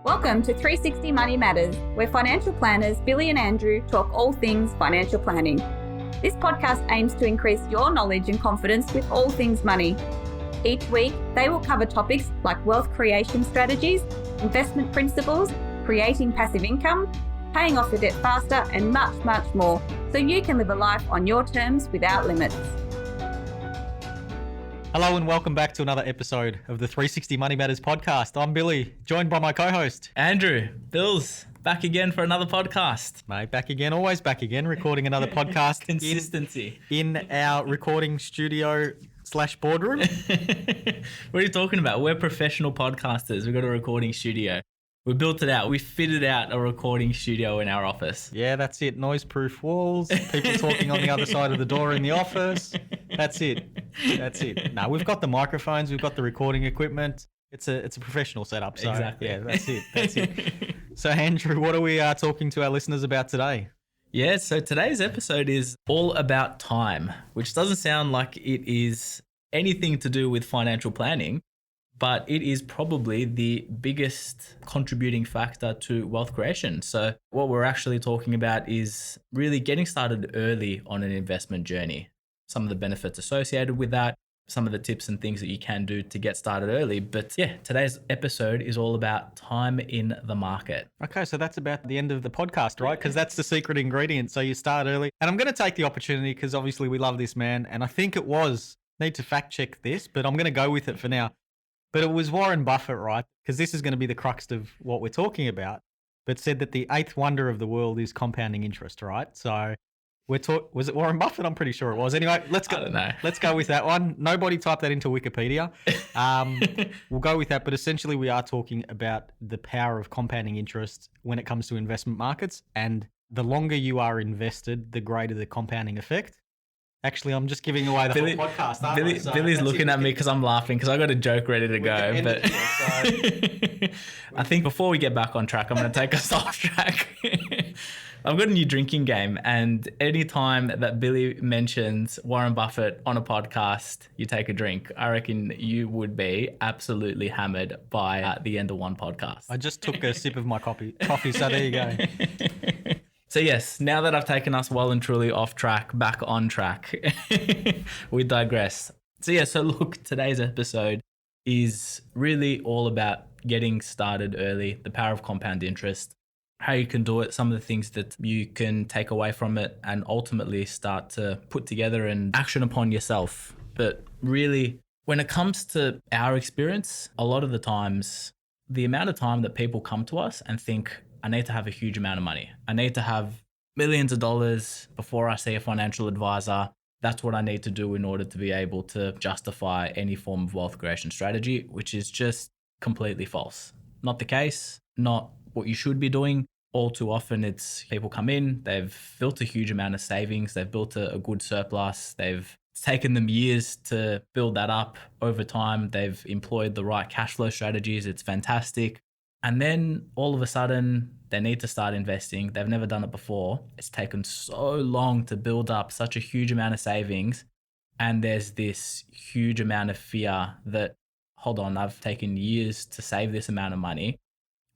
Welcome to 360 Money Matters, where financial planners Billy and Andrew talk all things financial planning. This podcast aims to increase your knowledge and confidence with all things money. Each week, they will cover topics like wealth creation strategies, investment principles, creating passive income, paying off your debt faster, and much, much more, so you can live a life on your terms without limits. Hello and welcome back to another episode of the 360 Money Matters podcast. I'm Billy, joined by my co-host Andrew. Bills, back again for another podcast. Mate, back again, always back again, recording another podcast. Consistency. In our recording studio / boardroom. What are you talking about? We're professional podcasters. We've got a recording studio. We built it out. We fitted out a recording studio in our office. Yeah, that's it. Noise-proof walls, people talking on the other side of the door in the office. That's it. No, we've got the microphones, we've got the recording equipment. It's a professional setup. So exactly. Yeah, that's it. So Andrew, what are we talking to our listeners about today? Yeah, so today's episode is all about time, which doesn't sound like it is anything to do with financial planning, but it is probably the biggest contributing factor to wealth creation. So what we're actually talking about is really getting started early on an investment journey. Some of the benefits associated with that, some of the tips and things that you can do to get started early. But yeah, today's episode is all about time in the market. Okay, so that's about the end of the podcast, right? Because that's the secret ingredient. So you start early. And I'm going to take the opportunity because obviously we love this man. And I think need to fact check this, but I'm going to go with it for now. But it was Warren Buffett, right? Because this is going to be the crux of what we're talking about, but said that the eighth wonder of the world is compounding interest, right? So was it Warren Buffett? I'm pretty sure it was. Anyway, let's go. I don't know. Let's go with that one. Nobody typed that into Wikipedia. We'll go with that. But essentially, we are talking about the power of compounding interest when it comes to investment markets. And the longer you are invested, the greater the compounding effect. Actually, I'm just giving away the whole podcast. Billy's looking at me because I'm laughing because I got a joke ready to go. But I think before we get back on track, I'm going to take us off track. I've got a new drinking game, and anytime that Billy mentions Warren Buffett on a podcast, you take a drink. I reckon you would be absolutely hammered by the end of one podcast. I just took a sip of my coffee, so there you go. So yes, now that I've taken us well and truly off track, back on track, we digress. So look, today's episode is really all about getting started early, the power of compound interest, how you can do it, some of the things that you can take away from it, and ultimately start to put together and action upon yourself. But really, when it comes to our experience, a lot of the times, the amount of time that people come to us and think, I need to have a huge amount of money. I need to have millions of dollars before I see a financial advisor. That's what I need to do in order to be able to justify any form of wealth creation strategy, which is just completely false. Not the case, not what you should be doing. All too often it's people come in, they've built a huge amount of savings, they've built a good surplus, it's taken them years to build that up over time, they've employed the right cash flow strategies, it's fantastic. And then all of a sudden, they need to start investing. They've never done it before. It's taken so long to build up such a huge amount of savings. And there's this huge amount of fear that, hold on, I've taken years to save this amount of money.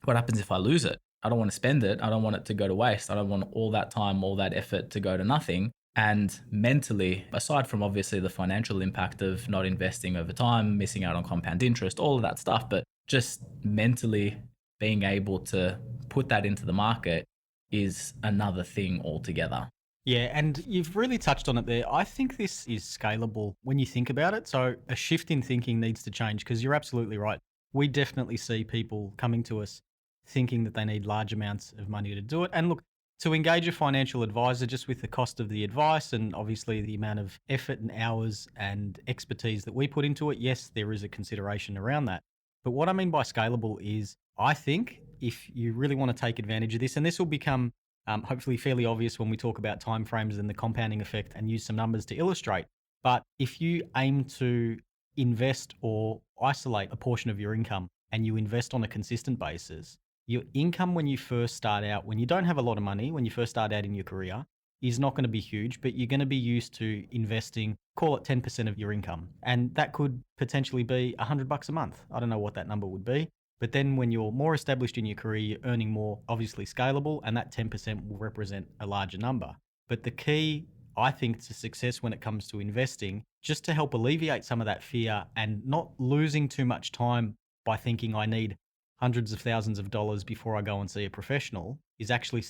What happens if I lose it? I don't want to spend it. I don't want it to go to waste. I don't want all that time, all that effort to go to nothing. And mentally, aside from obviously the financial impact of not investing over time, missing out on compound interest, all of that stuff, but just mentally being able to put that into the market is another thing altogether. Yeah, and you've really touched on it there. I think this is scalable when you think about it. So a shift in thinking needs to change because you're absolutely right. We definitely see people coming to us thinking that they need large amounts of money to do it. And look, to engage a financial advisor just with the cost of the advice and obviously the amount of effort and hours and expertise that we put into it, yes, there is a consideration around that. But what I mean by scalable is I think if you really want to take advantage of this, and this will become hopefully fairly obvious when we talk about timeframes and the compounding effect and use some numbers to illustrate. But if you aim to invest or isolate a portion of your income and you invest on a consistent basis, your income when you first start out, when you don't have a lot of money, when you first start out in your career, is not going to be huge, but you're going to be used to investing, call it 10% of your income. And that could potentially be $100 a month. I don't know what that number would be, But then when you're more established in your career, you're earning more, obviously scalable, and that 10% will represent a larger number. But the key, I think, to success when it comes to investing, just to help alleviate some of that fear and not losing too much time by thinking I need hundreds of thousands of dollars before I go and see a professional, is actually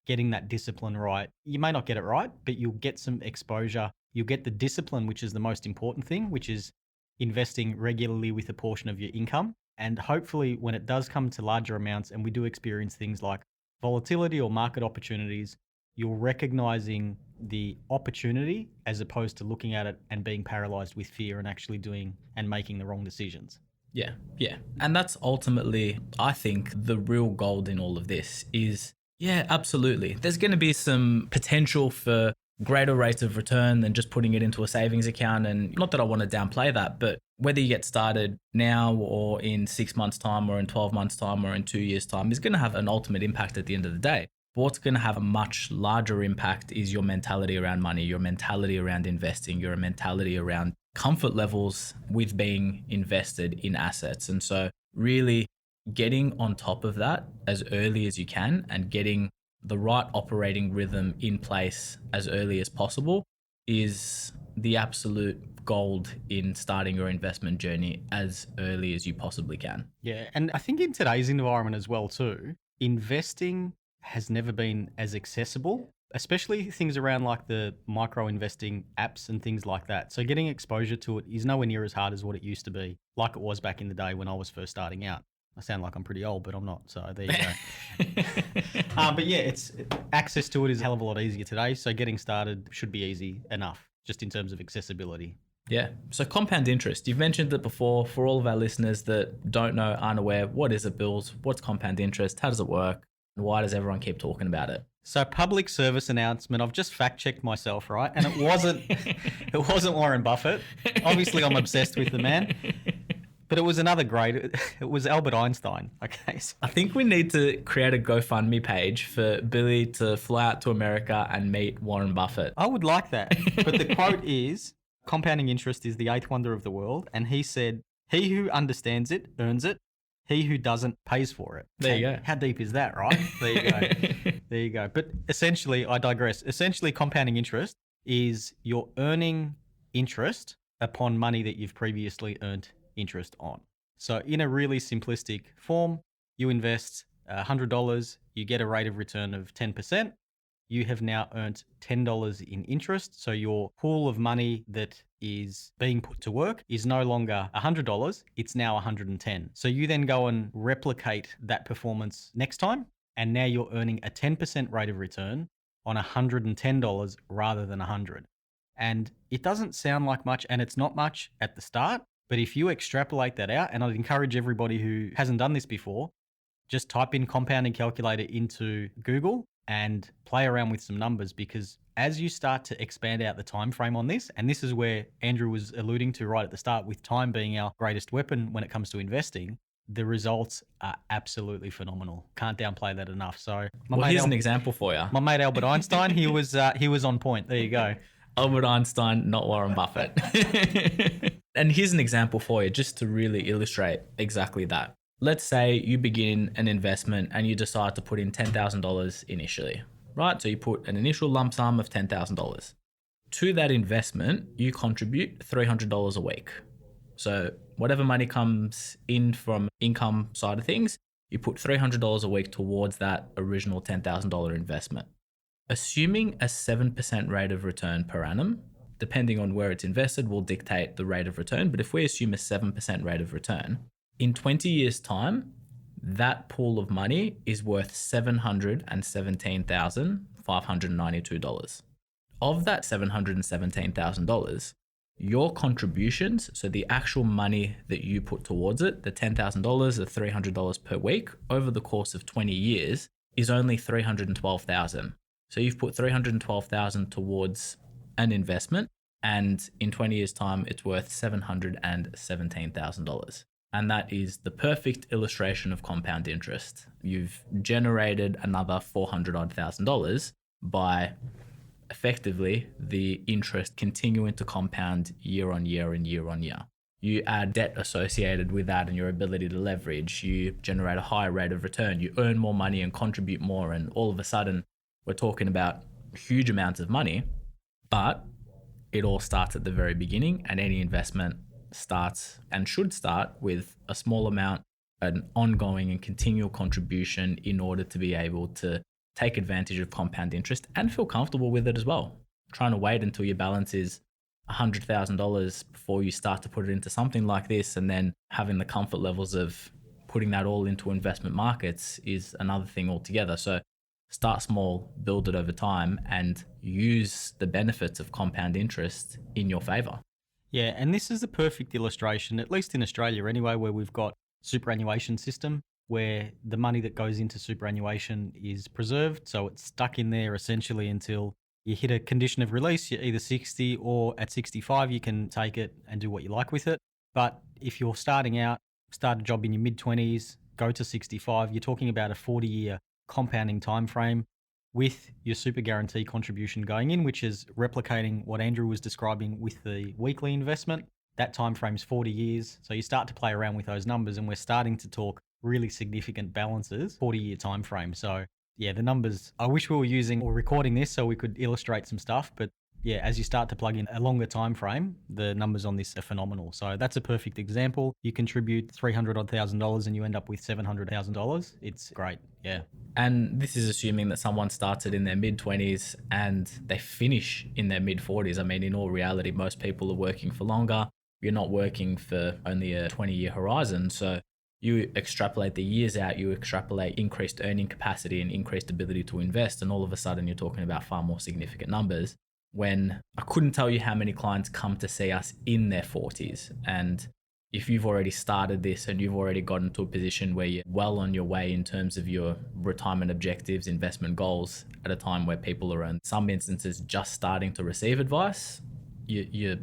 getting that discipline right. You may not get it right, but you'll get some exposure. You'll get the discipline, which is the most important thing, which is investing regularly with a portion of your income. And hopefully when it does come to larger amounts and we do experience things like volatility or market opportunities, you're recognizing the opportunity as opposed to looking at it and being paralyzed with fear and actually doing and making the wrong decisions. Yeah. And that's ultimately, I think, the real gold in all of this is, yeah, absolutely. There's going to be some potential for greater rates of return than just putting it into a savings account. And not that I want to downplay that, but whether you get started now or in 6 months' time or in 12 months' time or in 2 years' time is going to have an ultimate impact at the end of the day. But what's going to have a much larger impact is your mentality around money, your mentality around investing, your mentality around comfort levels with being invested in assets. And so really getting on top of that as early as you can and getting the right operating rhythm in place as early as possible is the absolute gold in starting your investment journey as early as you possibly can. Yeah. And I think in today's environment as well too, investing has never been as accessible, especially things around like the micro investing apps and things like that. So getting exposure to it is nowhere near as hard as what it used to be, like it was back in the day when I was first starting out. I sound like I'm pretty old, but I'm not. So there you go. But yeah, access to it is a hell of a lot easier today. So getting started should be easy enough, just in terms of accessibility. Yeah. So compound interest, you've mentioned it before. For all of our listeners that don't know, aren't aware, what is it, Bills? What's compound interest? How does it work? And why does everyone keep talking about it? So public service announcement, I've just fact checked myself, right? And it wasn't Warren Buffett. Obviously I'm obsessed with the man, but it was another great, it was Albert Einstein. Okay. So I think we need to create a GoFundMe page for Billy to fly out to America and meet Warren Buffett. I would like that. But the quote is, compounding interest is the eighth wonder of the world. And he said, he who understands it earns it. He who doesn't pays for it. There you go. How deep is that, right? There you go. There you go. But essentially, I digress. Essentially, compounding interest is you're earning interest upon money that you've previously earned interest on. So in a really simplistic form, you invest $100, you get a rate of return of 10%. You have now earned $10 in interest. So your pool of money that is being put to work is no longer $100, it's now $110. So you then go and replicate that performance next time, and now you're earning a 10% rate of return on $110 rather than $100. And it doesn't sound like much, and it's not much at the start, but if you extrapolate that out, and I'd encourage everybody who hasn't done this before, just type in compounding calculator into Google and play around with some numbers, because as you start to expand out the time frame on this, and this is where Andrew was alluding to right at the start, with time being our greatest weapon when it comes to investing, the results are absolutely phenomenal. Can't downplay that enough. So here's an example for you. My mate Albert Einstein, he was on point. There you go. Albert Einstein, not Warren Buffett. And here's an example for you, just to really illustrate exactly that. Let's say you begin an investment and you decide to put in $10,000 initially, right? So you put an initial lump sum of $10,000. To that investment, you contribute $300 a week. So whatever money comes in from income side of things, you put $300 a week towards that original $10,000 investment. Assuming a 7% rate of return per annum, depending on where it's invested, will dictate the rate of return. But if we assume a 7% rate of return, in 20 years' time, that pool of money is worth $717,592. Of that $717,000, your contributions, so the actual money that you put towards it, the $10,000, the $300 per week, over the course of 20 years, is only $312,000. So you've put $312,000 towards an investment, and in 20 years' time, it's worth $717,000. And that is the perfect illustration of compound interest. You've generated another $400,000 by effectively the interest continuing to compound year on year and year on year. You add debt associated with that and your ability to leverage. You generate a higher rate of return. You earn more money and contribute more. And all of a sudden, we're talking about huge amounts of money, but it all starts at the very beginning. And any investment starts and should start with a small amount, an ongoing and continual contribution in order to be able to take advantage of compound interest and feel comfortable with it as well. Trying to wait until your balance is $100,000 before you start to put it into something like this, and then having the comfort levels of putting that all into investment markets is another thing altogether. So start small, build it over time, and use the benefits of compound interest in your favor. Yeah, and this is a perfect illustration, at least in Australia anyway, where we've got superannuation system where the money that goes into superannuation is preserved. So it's stuck in there essentially until you hit a condition of release. You're either 60 or at 65, you can take it and do what you like with it. But if you're starting out, start a job in your mid-20s, go to 65, you're talking about a 40-year compounding time frame with your super guarantee contribution going in, which is replicating what Andrew was describing with the weekly investment. That time frame's 40 years. So you start to play around with those numbers, and we're starting to talk really significant balances, 40-year time frame. So yeah, the numbers, I wish we were using or recording this so we could illustrate some stuff, but yeah, as you start to plug in a longer time frame, the numbers on this are phenomenal. So that's a perfect example. You contribute $300,000 and you end up with $700,000. It's great. Yeah. And this is assuming that someone started in their mid-20s and they finish in their mid-40s. I mean, in all reality, most people are working for longer. You're not working for only a 20-year horizon. So you extrapolate the years out, you extrapolate increased earning capacity and increased ability to invest, and all of a sudden you're talking about far more significant numbers. When I couldn't tell you how many clients come to see us in their 40s. And if you've already started this and you've already gotten to a position where you're well on your way in terms of your retirement objectives, investment goals, at a time where people are in some instances just starting to receive advice, you're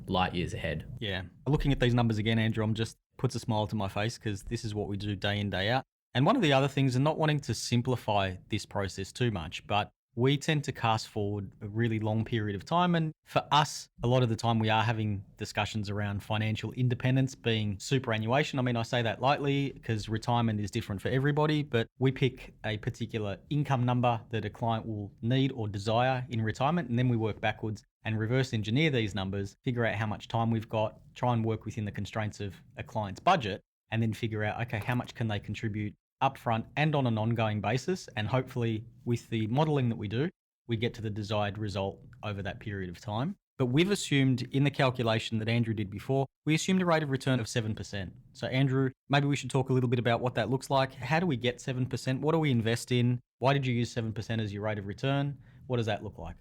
light years ahead. Yeah. Looking at these numbers again, Andrew, just puts a smile to my face because this is what we do day in, day out. And one of the other things, and not wanting to simplify this process too much, but we tend to cast forward a really long period of time. And for us, a lot of the time we are having discussions around financial independence being superannuation. I mean, I say that lightly because retirement is different for everybody, but we pick a particular income number that a client will need or desire in retirement. And then we work backwards and reverse engineer these numbers, figure out how much time we've got, try and work within the constraints of a client's budget, and then figure out, okay, how much can they contribute upfront and on an ongoing basis. And hopefully with the modeling that we do, we get to the desired result over that period of time. But we've assumed in the calculation that Andrew did before, we assumed a rate of return of 7%. So Andrew, maybe we should talk a little bit about what that looks like. How do we get 7%? What do we invest in? Why did you use 7% as your rate of return? What does that look like?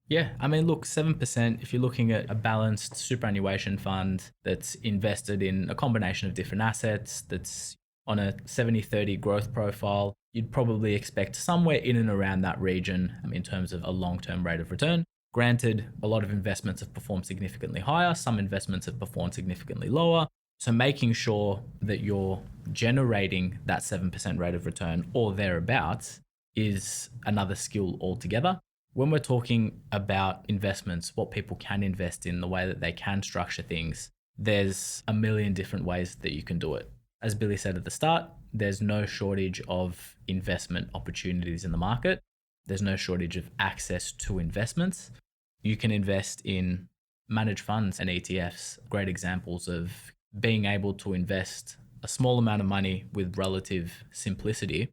Yeah, I mean, look, 7%, if you're looking at a balanced superannuation fund that's invested in a combination of different assets, that's on a 70-30 growth profile, you'd probably expect somewhere in and around that region in terms of a long-term rate of return. Granted, a lot of investments have performed significantly higher, some investments have performed significantly lower. So making sure that you're generating that 7% rate of return or thereabouts is another skill altogether. When we're talking about investments, what people can invest in, the way that they can structure things, there's a million different ways that you can do it. As Billy said at the start, there's no shortage of investment opportunities in the market. There's no shortage of access to investments. You can invest in managed funds and ETFs, great examples of being able to invest a small amount of money with relative simplicity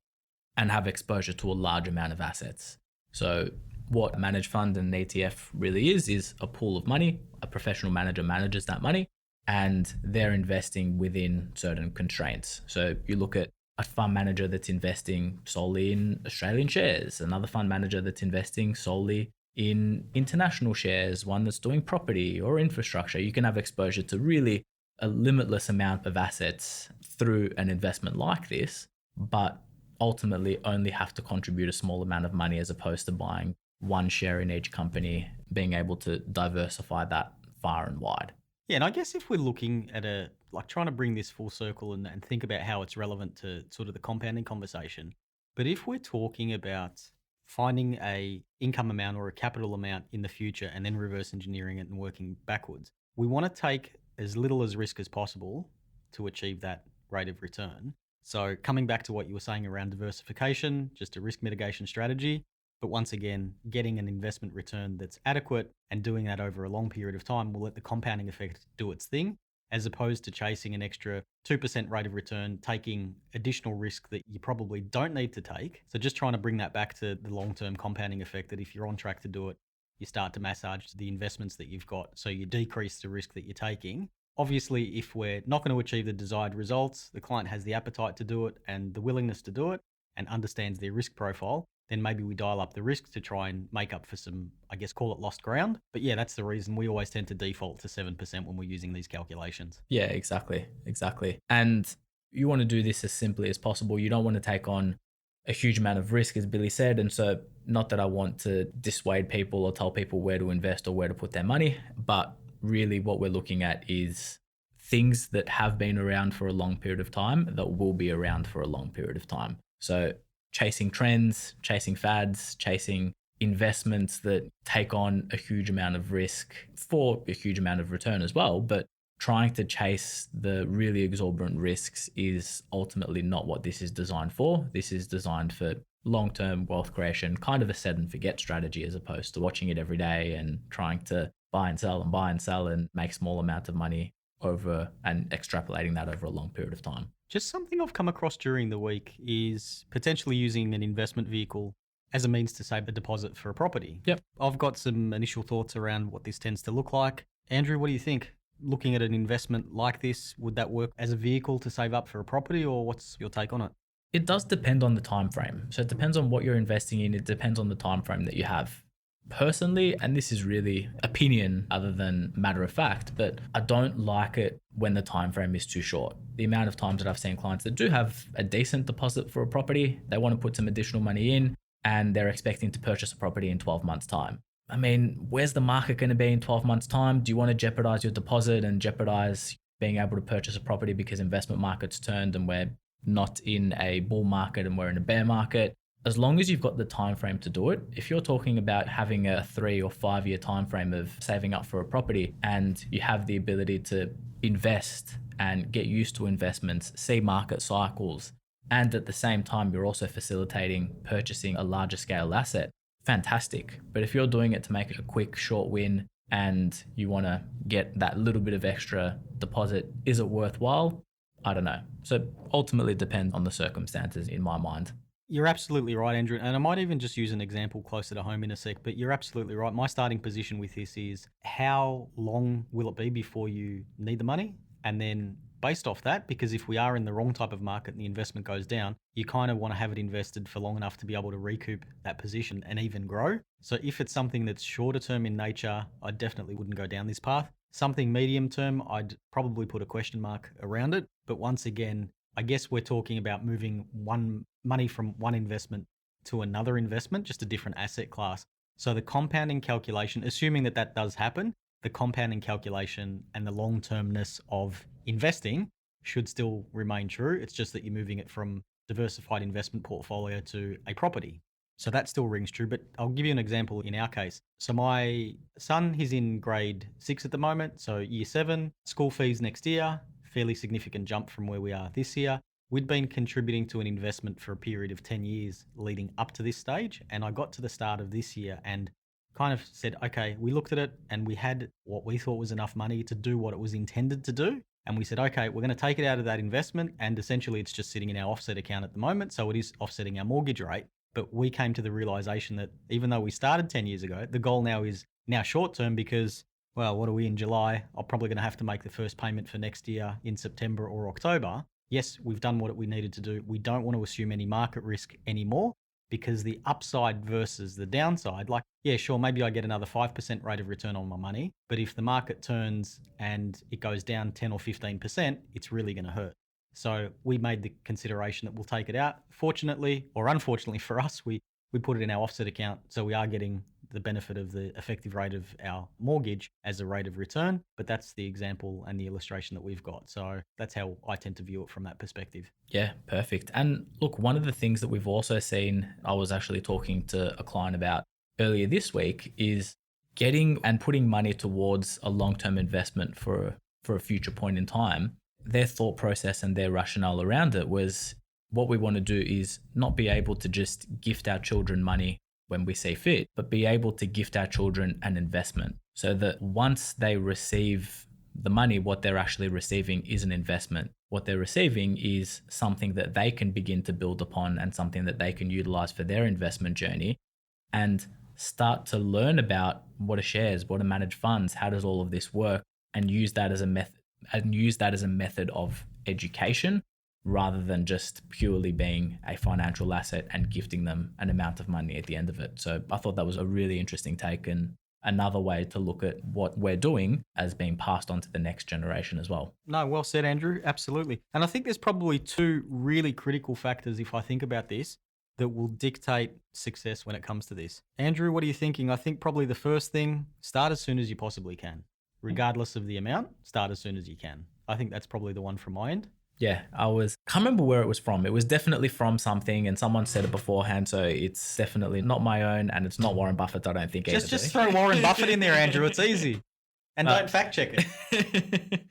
and have exposure to a large amount of assets. So what a managed fund and an ETF really is a pool of money. A professional manager manages that money, and they're investing within certain constraints. So you look at a fund manager that's investing solely in Australian shares, another fund manager that's investing solely in international shares, one that's doing property or infrastructure. You can have exposure to really a limitless amount of assets through an investment like this, but ultimately only have to contribute a small amount of money as opposed to buying one share in each company, being able to diversify that far and wide. Yeah, and I guess if we're looking at trying to bring this full circle and think about how it's relevant to sort of the compounding conversation, but if we're talking about finding a income amount or a capital amount in the future and then reverse engineering it and working backwards, we want to take as little as risk as possible to achieve that rate of return. So coming back to what you were saying around diversification, just a risk mitigation strategy, but once again, getting an investment return that's adequate and doing that over a long period of time will let the compounding effect do its thing, as opposed to chasing an extra 2% rate of return, taking additional risk that you probably don't need to take. So just trying to bring that back to the long-term compounding effect, that if you're on track to do it, you start to massage the investments that you've got, so you decrease the risk that you're taking. Obviously, if we're not going to achieve the desired results, the client has the appetite to do it and the willingness to do it and understands their risk profile, then maybe we dial up the risk to try and make up for some, I guess, call it lost ground. But yeah, that's the reason we always tend to default to 7% when we're using these calculations. Yeah, exactly. And you want to do this as simply as possible. You don't want to take on a huge amount of risk, as Billy said. And so, not that I want to dissuade people or tell people where to invest or where to put their money, but really what we're looking at is things that have been around for a long period of time that will be around for a long period of time. So chasing trends, chasing fads, chasing investments that take on a huge amount of risk for a huge amount of return as well, but trying to chase the really exorbitant risks is ultimately not what this is designed for. This is designed for long-term wealth creation, kind of a set and forget strategy, as opposed to watching it every day and trying to buy and sell and make small amounts of money over and extrapolating that over a long period of time. Just something I've come across during the week is potentially using an investment vehicle as a means to save a deposit for a property. Yep. I've got some initial thoughts around what this tends to look like. Andrew, what do you think? Looking at an investment like this, would that work as a vehicle to save up for a property, or what's your take on it? It does depend on the time frame. So it depends on what you're investing in. It depends on the time frame that you have. Personally, and this is really opinion other than matter of fact, but I don't like it when the time frame is too short. The amount of times that I've seen clients that do have a decent deposit for a property, they want to put some additional money in and they're expecting to purchase a property in 12 months' time. I mean, where's the market going to be in 12 months' time? Do you want to jeopardize your deposit and jeopardize being able to purchase a property because investment market's turned and we're not in a bull market and we're in a bear market? As long as you've got the time frame to do it, if you're talking about having a 3 or 5 year time frame of saving up for a property and you have the ability to invest and get used to investments, see market cycles, and at the same time you're also facilitating purchasing a larger scale asset, fantastic. But if you're doing it to make it a quick, short win and you want to get that little bit of extra deposit, is it worthwhile? I don't know. So ultimately it depends on the circumstances in my mind. You're absolutely right, Andrew. And I might even just use an example closer to home in a sec, but you're absolutely right. My starting position with this is, how long will it be before you need the money? And then based off that, because if we are in the wrong type of market and the investment goes down, you kind of want to have it invested for long enough to be able to recoup that position and even grow. So if it's something that's shorter term in nature, I definitely wouldn't go down this path. Something medium term, I'd probably put a question mark around it. But once again, I guess we're talking about moving money from one investment to another investment, just a different asset class. So the compounding calculation, assuming that that does happen, the compounding calculation and the long-termness of investing should still remain true. It's just that you're moving it from diversified investment portfolio to a property. So that still rings true, but I'll give you an example in our case. So my son, he's in grade 6 at the moment, so year 7, school fees next year, fairly significant jump from where we are this year. We'd been contributing to an investment for a period of 10 years leading up to this stage, and I got to the start of this year and kind of said, okay, we looked at it and we had what we thought was enough money to do what it was intended to do. And we said, okay, we're going to take it out of that investment, and essentially it's just sitting in our offset account at the moment, so it is offsetting our mortgage rate. But we came to the realization that even though we started 10 years ago, the goal now is short term because, well, what are we in July? I'm probably going to have to make the first payment for next year in September or October. Yes, we've done what we needed to do. We don't want to assume any market risk anymore, because the upside versus the downside, like, yeah, sure, maybe I get another 5% rate of return on my money, but if the market turns and it goes down 10 or 15%, it's really going to hurt. So we made the consideration that we'll take it out. Fortunately, or unfortunately for us, we put it in our offset account, so we are getting the benefit of the effective rate of our mortgage as a rate of return. But that's the example and the illustration that we've got. So that's how I tend to view it from that perspective. Yeah, perfect. And look, one of the things that we've also seen, I was actually talking to a client about earlier this week, is getting and putting money towards a long-term investment for for a future point in time, their thought process and their rationale around it was, what we want to do is not be able to just gift our children money when we see fit, but be able to gift our children an investment so that once they receive the money, what they're actually receiving is an investment. What they're receiving is something that they can begin to build upon and something that they can utilize for their investment journey and start to learn about what are shares, what are managed funds, how does all of this work, and use that as a method of education rather than just purely being a financial asset and gifting them an amount of money at the end of it. So I thought that was a really interesting take and another way to look at what we're doing as being passed on to the next generation as well. No, well said, Andrew. Absolutely. And I think there's probably two really critical factors, if I think about this, that will dictate success when it comes to this. Andrew, what are you thinking? I think probably the first thing, start as soon as you possibly can. Regardless of the amount, start as soon as you can. I think that's probably the one from my end. Yeah, can't remember where it was from. It was definitely from something and someone said it beforehand. So it's definitely not my own and it's not Warren Buffett, I don't think either. Just throw Warren Buffett in there, Andrew. It's easy. And don't fact check it.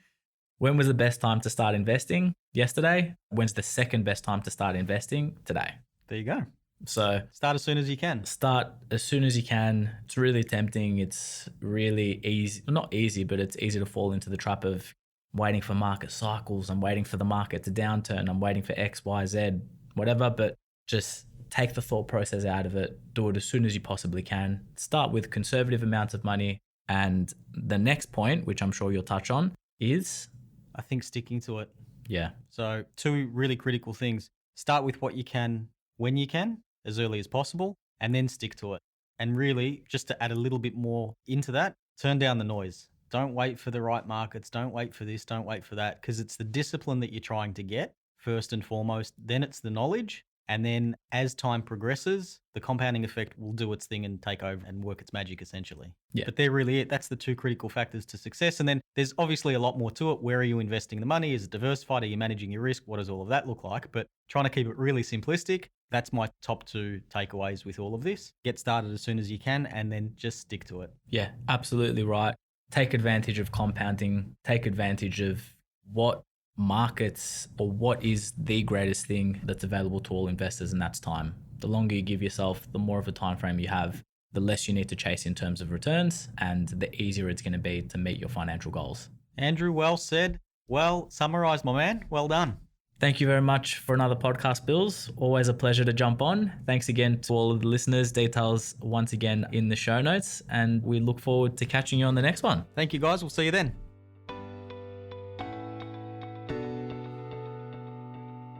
When was the best time to start investing? Yesterday. When's the second best time to start investing? Today. There you go. So start as soon as you can. Start as soon as you can. It's really tempting. It's really easy. Not easy, but it's easy to fall into the trap of waiting for market cycles. I'm waiting for the market to downturn. I'm waiting for X, Y, Z, whatever. But just take the thought process out of it. Do it as soon as you possibly can. Start with conservative amounts of money. And the next point, which I'm sure you'll touch on, is, I think, sticking to it. Yeah. So two really critical things. Start with what you can when you can, as early as possible, and then stick to it. And really, just to add a little bit more into that, turn down the noise. Don't wait for the right markets. Don't wait for this. Don't wait for that, because it's the discipline that you're trying to get first and foremost. Then it's the knowledge. And then as time progresses, the compounding effect will do its thing and take over and work its magic, essentially. Yeah. But they're really it. That's the two critical factors to success. And then there's obviously a lot more to it. Where are you investing the money? Is it diversified? Are you managing your risk? What does all of that look like? But trying to keep it really simplistic, that's my top two takeaways with all of this. Get started as soon as you can and then just stick to it. Yeah, absolutely right. Take advantage of compounding. Take advantage of what markets or what is the greatest thing that's available to all investors, and that's time. The longer you give yourself, the more of a time frame you have, the less you need to chase in terms of returns, and the easier it's going to be to meet your financial goals. Andrew, well said. Well summarized, my man. Well done. Thank you very much for another podcast, Bills. Always a pleasure to jump on. Thanks again to all of the listeners. Details once again in the show notes, and we look forward to catching you on the next one. Thank you, guys. We'll see you then.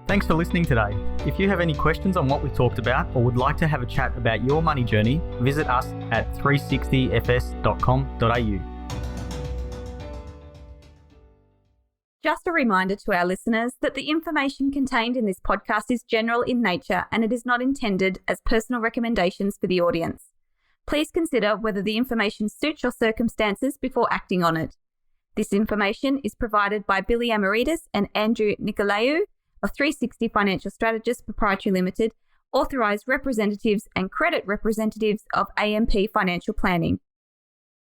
Thanks for listening today. If you have any questions on what we talked about or would like to have a chat about your money journey, visit us at 360fs.com.au. Just a reminder to our listeners that the information contained in this podcast is general in nature and it is not intended as personal recommendations for the audience. Please consider whether the information suits your circumstances before acting on it. This information is provided by Billy Amaritis and Andrew Nicolaou of 360 Financial Strategists Proprietary Limited, authorised representatives and credit representatives of AMP Financial Planning.